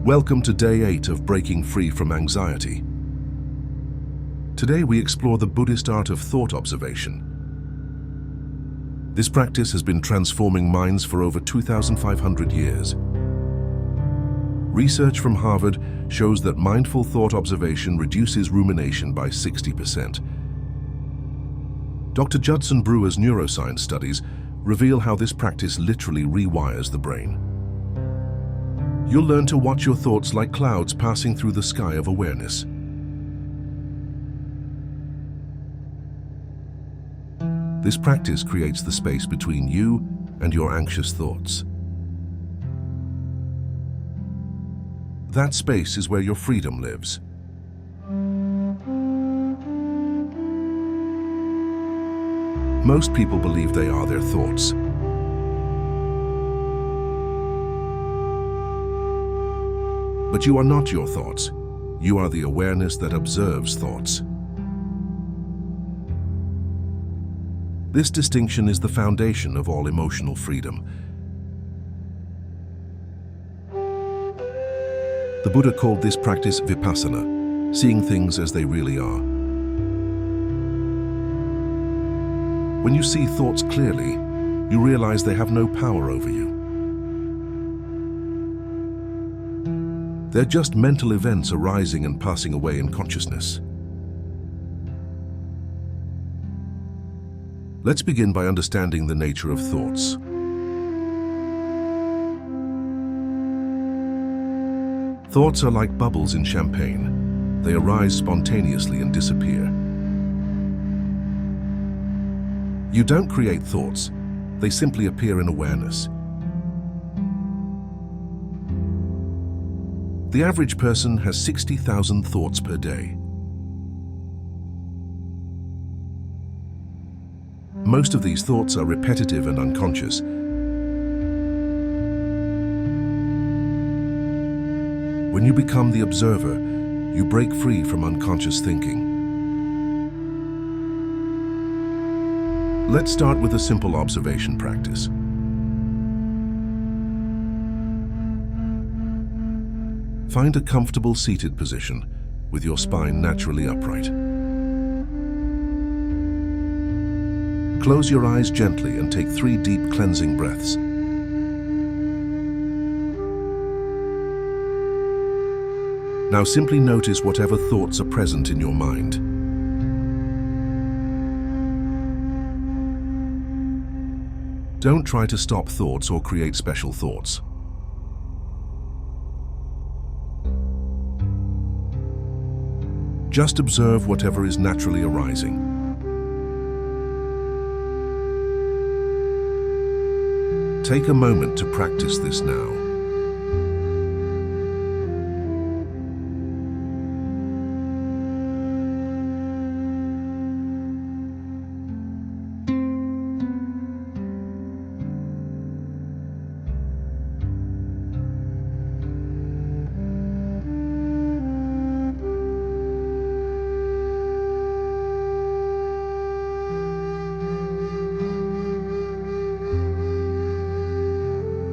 Welcome to Day 8 of Breaking Free from Anxiety. Today we explore the Buddhist art of thought observation. This practice has been transforming minds for over 2,500 years. Research from Harvard shows that mindful thought observation reduces rumination by 60%. Dr. Judson Brewer's neuroscience studies reveal how this practice literally rewires the brain. You'll learn to watch your thoughts like clouds passing through the sky of awareness. This practice creates the space between you and your anxious thoughts. That space is where your freedom lives. Most people believe they are their thoughts. But you are not your thoughts. You are the awareness that observes thoughts. This distinction is the foundation of all emotional freedom. The Buddha called this practice vipassana, seeing things as they really are. When you see thoughts clearly, you realize they have no power over you. They're just mental events arising and passing away in consciousness. Let's begin by understanding the nature of thoughts. Thoughts are like bubbles in champagne. They arise spontaneously and disappear. You don't create thoughts. They simply appear in awareness. The average person has 60,000 thoughts per day. Most of these thoughts are repetitive and unconscious. When you become the observer, you break free from unconscious thinking. Let's start with a simple observation practice. Find a comfortable seated position with your spine naturally upright. Close your eyes gently and take 3 deep cleansing breaths. Now simply notice whatever thoughts are present in your mind. Don't try to stop thoughts or create special thoughts. Just observe whatever is naturally arising. Take a moment to practice this now.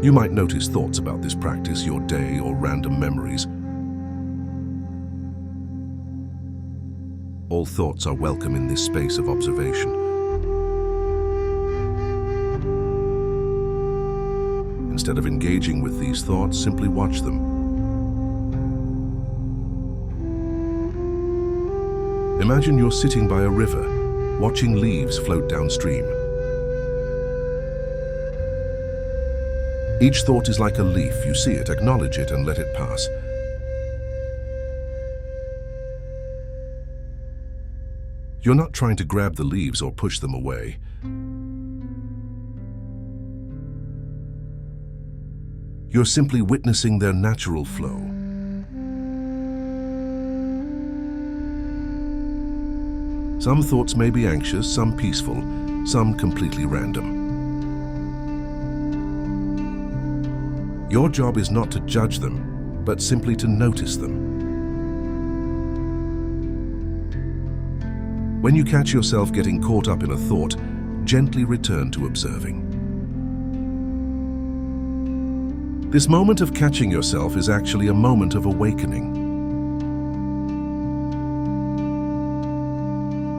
You might notice thoughts about this practice, your day, or random memories. All thoughts are welcome in this space of observation. Instead of engaging with these thoughts, simply watch them. Imagine you're sitting by a river, watching leaves float downstream. Each thought is like a leaf. You see it, acknowledge it, and let it pass. You're not trying to grab the leaves or push them away. You're simply witnessing their natural flow. Some thoughts may be anxious, some peaceful, some completely random. Your job is not to judge them, but simply to notice them. When you catch yourself getting caught up in a thought, gently return to observing. This moment of catching yourself is actually a moment of awakening.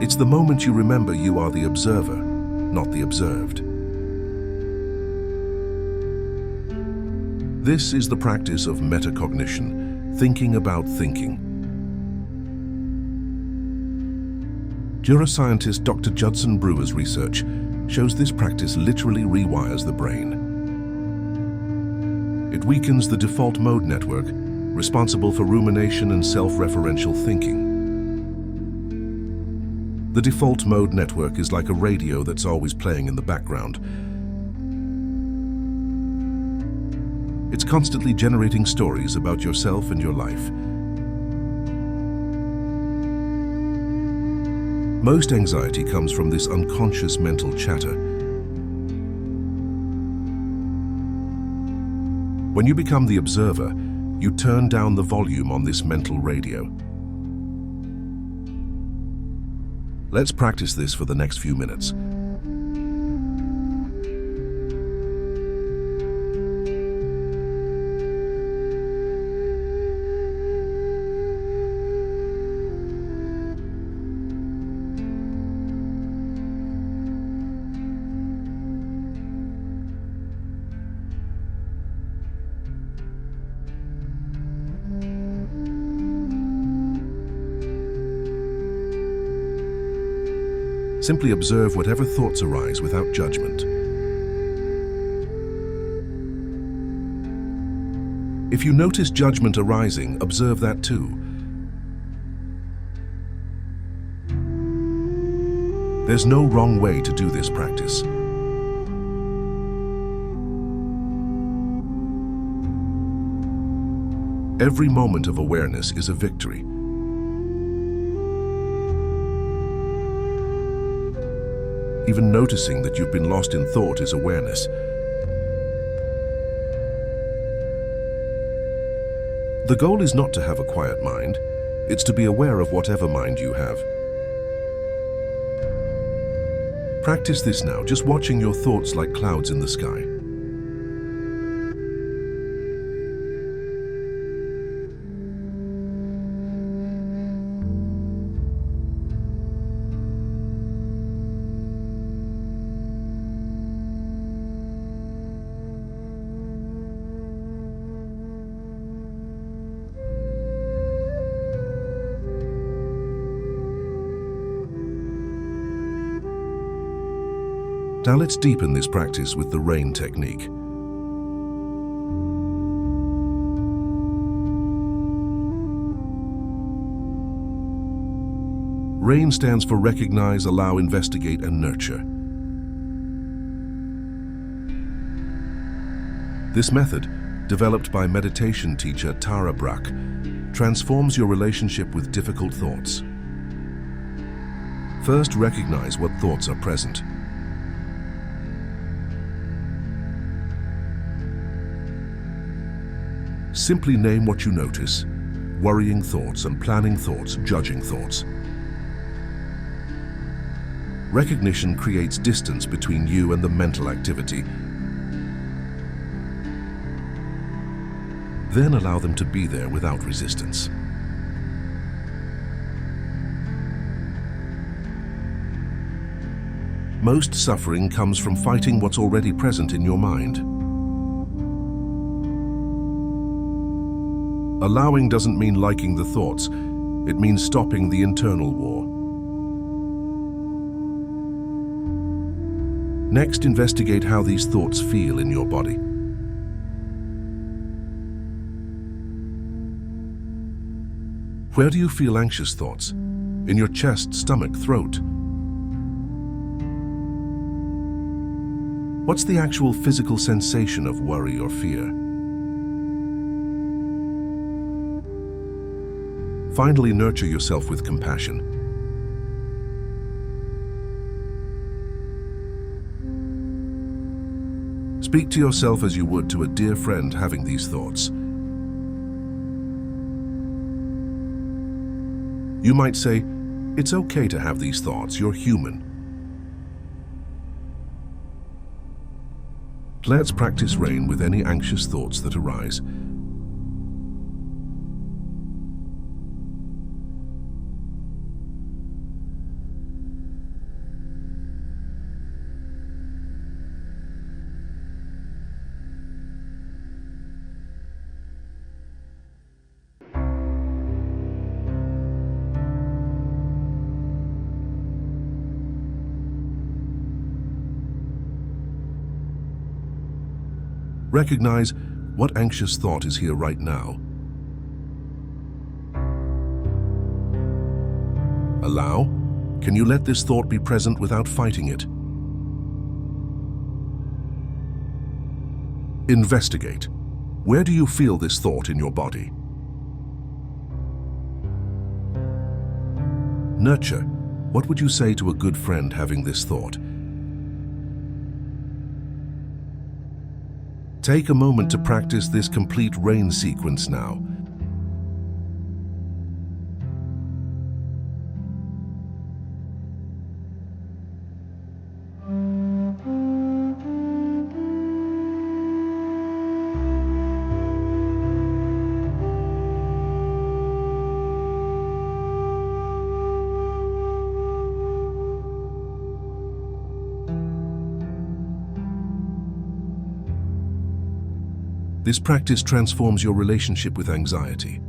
It's the moment you remember you are the observer, not the observed. This is the practice of metacognition, thinking about thinking. Neuroscientist Dr. Judson Brewer's research shows this practice literally rewires the brain. It weakens the default mode network, responsible for rumination and self-referential thinking. The default mode network is like a radio that's always playing in the background. It's constantly generating stories about yourself and your life. Most anxiety comes from this unconscious mental chatter. When you become the observer, you turn down the volume on this mental radio. Let's practice this for the next few minutes. Simply observe whatever thoughts arise without judgment. If you notice judgment arising, observe that too. There's no wrong way to do this practice. Every moment of awareness is a victory. Even noticing that you've been lost in thought is awareness. The goal is not to have a quiet mind, it's to be aware of whatever mind you have. Practice this now, just watching your thoughts like clouds in the sky. Now let's deepen this practice with the RAIN technique. RAIN stands for Recognize, Allow, Investigate, and Nurture. This method, developed by meditation teacher Tara Brach, transforms your relationship with difficult thoughts. First, recognize what thoughts are present. Simply name what you notice: worrying thoughts, unplanning thoughts, judging thoughts. Recognition creates distance between you and the mental activity. Then allow them to be there without resistance. Most suffering comes from fighting what's already present in your mind. Allowing doesn't mean liking the thoughts, it means stopping the internal war. Next, investigate how these thoughts feel in your body. Where do you feel anxious thoughts? In your chest, stomach, throat? What's the actual physical sensation of worry or fear? Finally, nurture yourself with compassion. Speak to yourself as you would to a dear friend having these thoughts. You might say, "It's okay to have these thoughts, you're human." Let's practice rain with any anxious thoughts that arise. Recognize what anxious thought is here right now. Allow. Can you let this thought be present without fighting it? Investigate. Where do you feel this thought in your body? Nurture. What would you say to a good friend having this thought? Take a moment to practice this complete rain sequence now. This practice transforms your relationship with anxiety.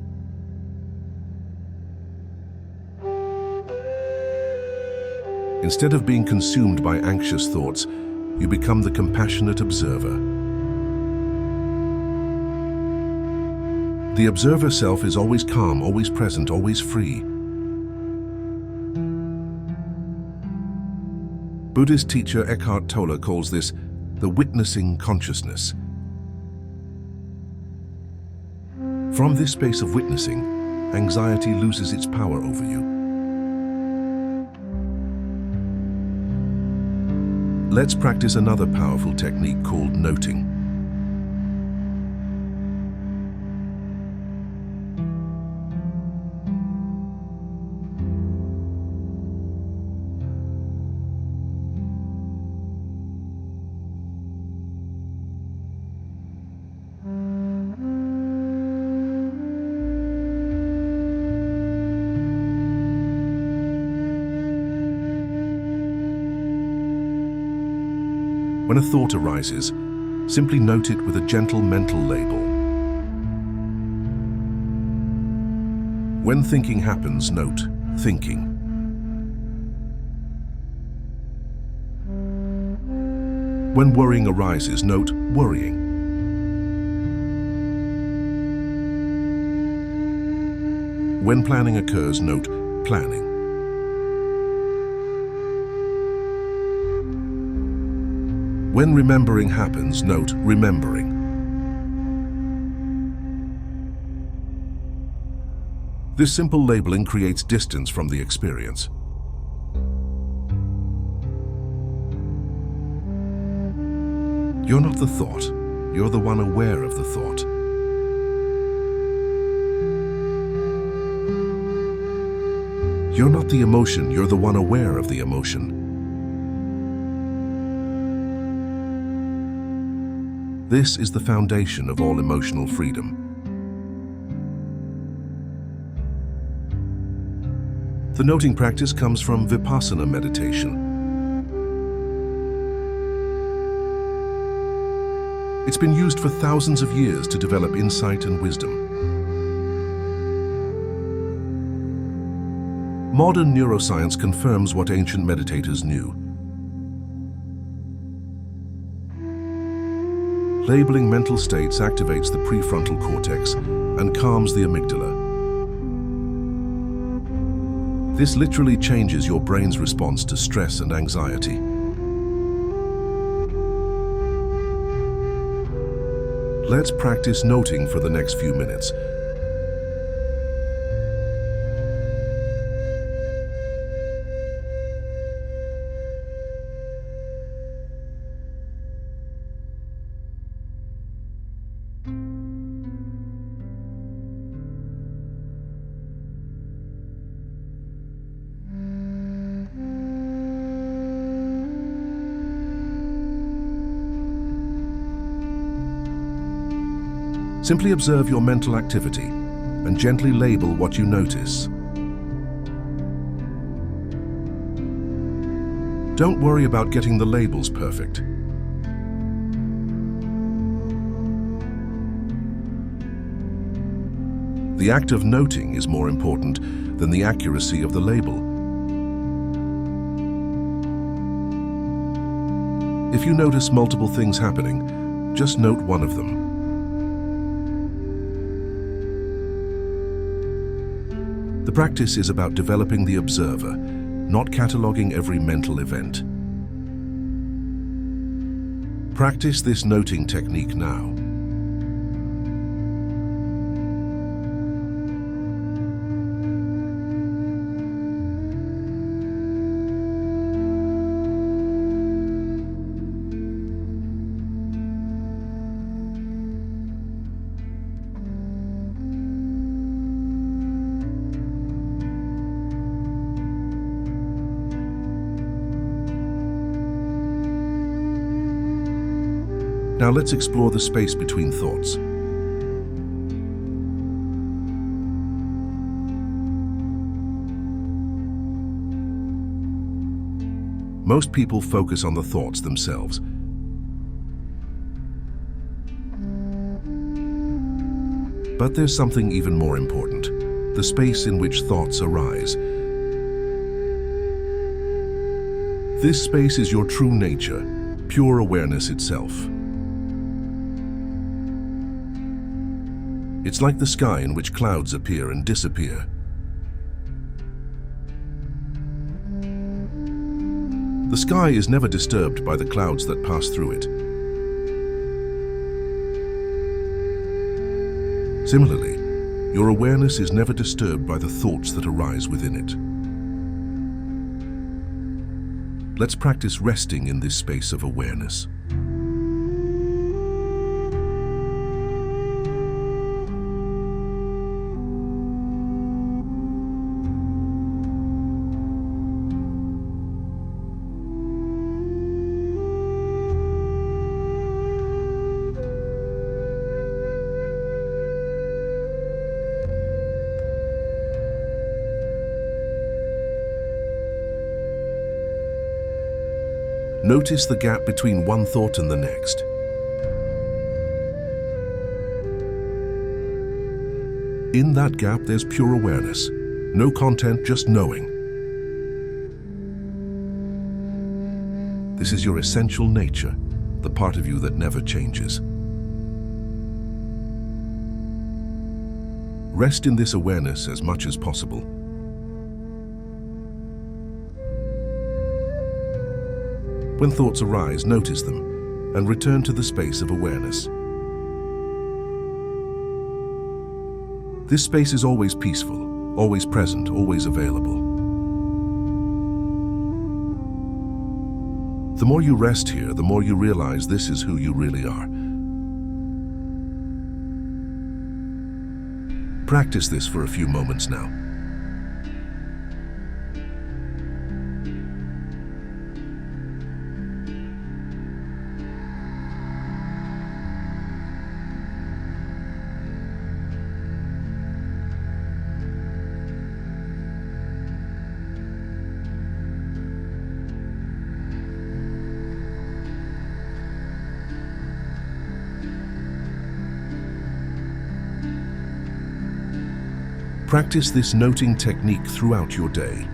Instead of being consumed by anxious thoughts, you become the compassionate observer. The observer self is always calm, always present, always free. Buddhist teacher Eckhart Tolle calls this the witnessing consciousness. From this space of witnessing, anxiety loses its power over you. Let's practice another powerful technique called noting. When a thought arises, simply note it with a gentle mental label. When thinking happens, note thinking. When worrying arises, note worrying. When planning occurs, note planning. When remembering happens, note remembering. This simple labeling creates distance from the experience. You're not the thought, you're the one aware of the thought. You're not the emotion, you're the one aware of the emotion. This is the foundation of all emotional freedom. The noting practice comes from Vipassana meditation. It's been used for thousands of years to develop insight and wisdom. Modern neuroscience confirms what ancient meditators knew. Labeling mental states activates the prefrontal cortex and calms the amygdala. This literally changes your brain's response to stress and anxiety. Let's practice noting for the next few minutes. Simply observe your mental activity and gently label what you notice. Don't worry about getting the labels perfect. The act of noting is more important than the accuracy of the label. If you notice multiple things happening, just note one of them. The practice is about developing the observer, not cataloging every mental event. Practice this noting technique now. Now let's explore the space between thoughts. Most people focus on the thoughts themselves. But there's something even more important, the space in which thoughts arise. This space is your true nature, pure awareness itself. It's like the sky in which clouds appear and disappear. The sky is never disturbed by the clouds that pass through it. Similarly, your awareness is never disturbed by the thoughts that arise within it. Let's practice resting in this space of awareness. Notice the gap between one thought and the next. In that gap, there's pure awareness. No content, just knowing. This is your essential nature, the part of you that never changes. Rest in this awareness as much as possible. When thoughts arise, notice them and return to the space of awareness. This space is always peaceful, always present, always available. The more you rest here, the more you realize this is who you really are. Practice this for a few moments now. Practice this noting technique throughout your day.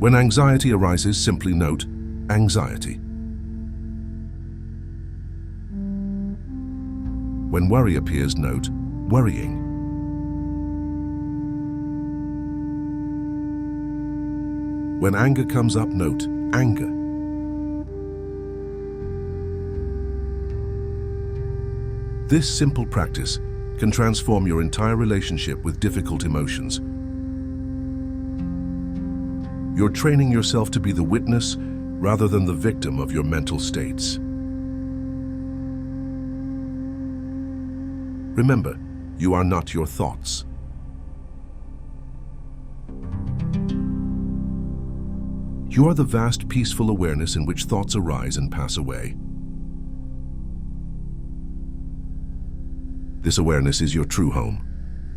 When anxiety arises, simply note, anxiety. When worry appears, note, worrying. When anger comes up, note, anger. This simple practice can transform your entire relationship with difficult emotions. You're training yourself to be the witness rather than the victim of your mental states. Remember, you are not your thoughts. You are the vast, peaceful awareness in which thoughts arise and pass away. This awareness is your true home,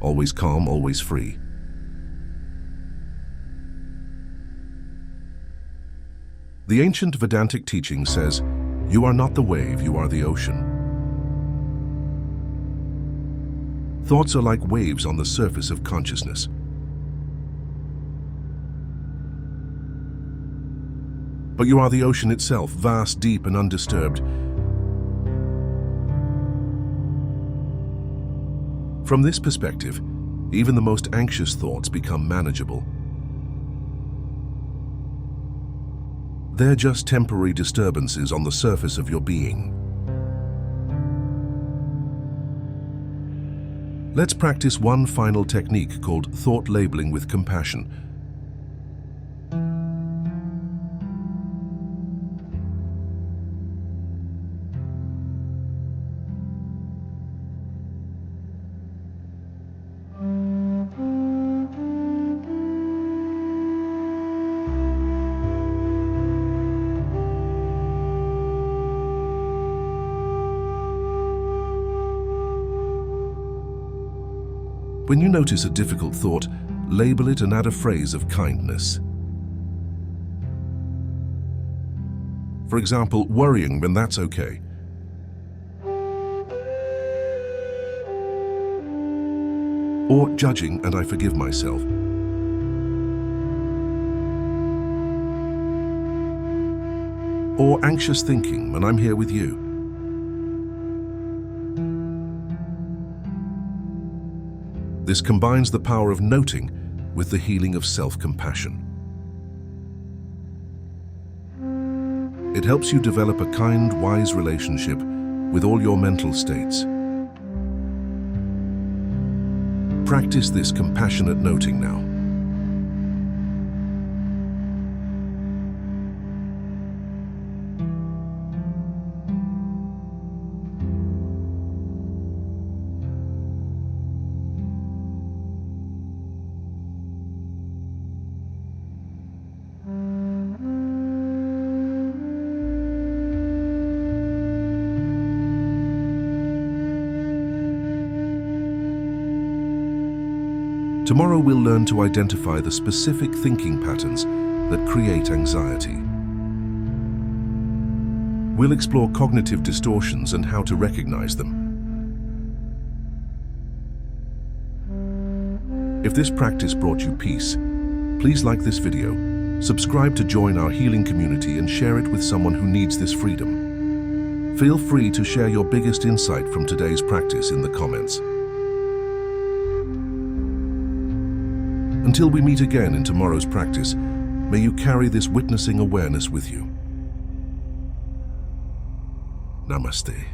always calm, always free. The ancient Vedantic teaching says, "You are not the wave, you are the ocean." Thoughts are like waves on the surface of consciousness. But you are the ocean itself, vast, deep, and undisturbed. From this perspective, even the most anxious thoughts become manageable. They're just temporary disturbances on the surface of your being. Let's practice one final technique called thought labeling with compassion. When you notice a difficult thought, label it and add a phrase of kindness. For example, worrying when that's okay. Or judging and I forgive myself. Or anxious thinking and I'm here with you. This combines the power of noting with the healing of self-compassion. It helps you develop a kind, wise relationship with all your mental states. Practice this compassionate noting now. Tomorrow we'll learn to identify the specific thinking patterns that create anxiety. We'll explore cognitive distortions and how to recognize them. If this practice brought you peace, please like this video, subscribe to join our healing community and share it with someone who needs this freedom. Feel free to share your biggest insight from today's practice in the comments. Until we meet again in tomorrow's practice, may you carry this witnessing awareness with you. Namaste.